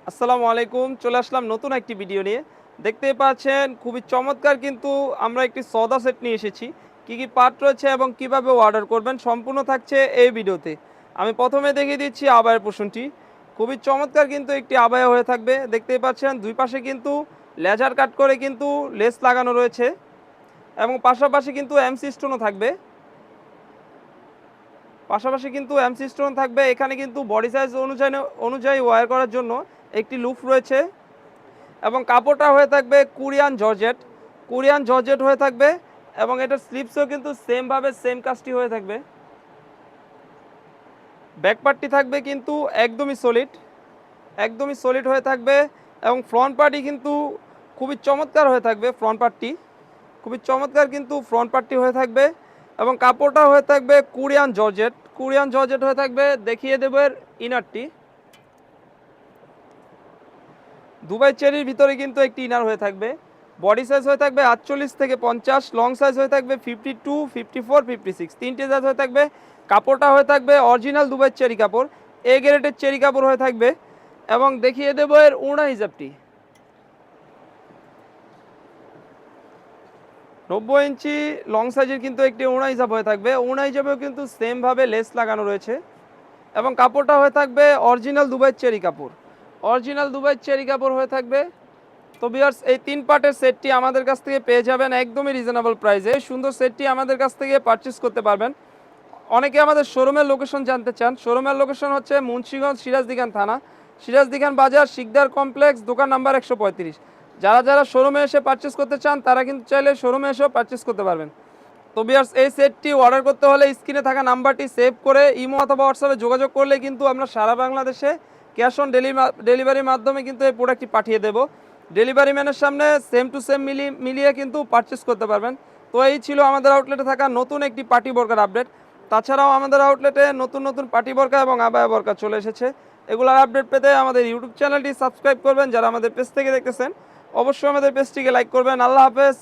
আসসালামু আলাইকুম। চলে আসলাম নতুন একটি ভিডিও নিয়ে। দেখতেই পাচ্ছেন খুবই চমৎকার কিন্তু আমরা একটি সওদা সেট নিয়ে এসেছি। কি পার্ট রয়েছে এবং কিভাবে অর্ডার করবেন সম্পূর্ণ থাকছে এই ভিডিওতে। আমি প্রথমে দেখিয়ে দিচ্ছি আবায়ার পোরশনটি। খুবই চমৎকার কিন্তু একটি আবায়া হয়ে থাকবে। দেখতেই পাচ্ছেন ২ পাশে কিন্তু লেজার কাট করে কিন্তু লেস লাগানো রয়েছে এবং পাশাপাশি কিন্তু এমসি স্টোনও থাকবে। পাশাপাশি কিন্তু এমসি স্টোন থাকবে। এখানে কিন্তু বডি সাইজ অনুযায়ী ওয়্যার করার জন্য একটি লুপ রয়েছে এবং কাপড়টা হয়ে থাকবে কোরিয়ান জর্জেট হয়ে থাকবে এবং এটার স্লিপসও কিন্তু সেমভাবে সেম কাজটি হয়ে থাকবে। ব্যাকপার্টটি থাকবে কিন্তু একদমই সলিড হয়ে থাকবে এবং ফ্রন্ট পার্টই কিন্তু খুবই চমৎকার হয়ে থাকবে। খুবই চমৎকার কিন্তু ফ্রন্ট পার্টটি হয়ে থাকবে এবং কাপড়টা হয়ে থাকবে কোরিয়ান জর্জেট হয়ে থাকবে। দেখিয়ে দেবো এর ইনারটি। দুবাই চেরির ভিতরে কিন্তু একটি ইনার হয়ে থাকবে। বডি সাইজ হয়ে থাকবে 48 থেকে 50, লং সাইজ হয়ে থাকবে 52, 54, 56, তিনটে সাইজ হয়ে থাকবে। কাপড়টা হয়ে থাকবে অরিজিনাল দুবাই চেরি কাপড়, এ গ্রেডের চেরি কাপড় হয়ে থাকবে এবং দেখিয়ে দেবো এর ওড়না হিসাবটি। 90 ইঞ্চি লং সাইজের কিন্তু একটি ওড়না হিসাব হয়ে থাকবে। ওড়না হিসাবেও কিন্তু সেমভাবে লেস লাগানো রয়েছে এবং কাপড়টা হয়ে থাকবে অরিজিনাল দুবাই চেরি কাপড় হয়ে থাকবে। তো ভিউয়ার্স, এই 3 পার্টের সেটটি আমাদের কাছ থেকে পেয়ে যাবেন একদমই রিজনেবল প্রাইসে। সুন্দর সেটটি আমাদের কাছ থেকে পারচেস করতে পারবেন। অনেকে আমাদের শোরুমের লোকেশন জানতে চান। শোরুমের লোকেশন হচ্ছে মুন্সিগঞ্জ সিরাজদিখান থানা, সিরাজদিখান বাজার, শিকদার কমপ্লেক্স, দোকান নাম্বার 135। যারা শোরুমে এসে পারচেস করতে চান তারা কিন্তু চাইলে শোরুমে এসেও পারচেস করতে পারবেন। তো ভিউয়ার্স, এই সেটটি অর্ডার করতে হলে স্ক্রিনে থাকা নাম্বারটি সেভ করে ইমো অথবা হোয়াটসঅ্যাপে যোগাযোগ করলে কিন্তু আমরা সারা বাংলাদেশে ক্যাশ অন ডেলিভারির মাধ্যমে কিন্তু এই প্রোডাক্টটি পাঠিয়ে দেব। ডেলিভারি ম্যানের সামনে সেম টু সেম মিলিয়ে কিন্তু পারচেস করতে পারবেন। তো এই ছিল আমাদের আউটলেটে থাকা নতুন একটি পার্টি বোরকার আপডেট। তাছাড়াও আমাদের আউটলেটে নতুন পার্টি বোরকা এবং আবায়া বোরকা চলে এসেছে। এগুলোর আপডেট পেতে আমাদের ইউটিউব চ্যানেলটি সাবস্ক্রাইব করবেন। যারা আমাদের পেজ থেকে দেখতেছেন অবশ্যই আমাদের পেজটিকে লাইক করবেন। আল্লাহ হাফেজ।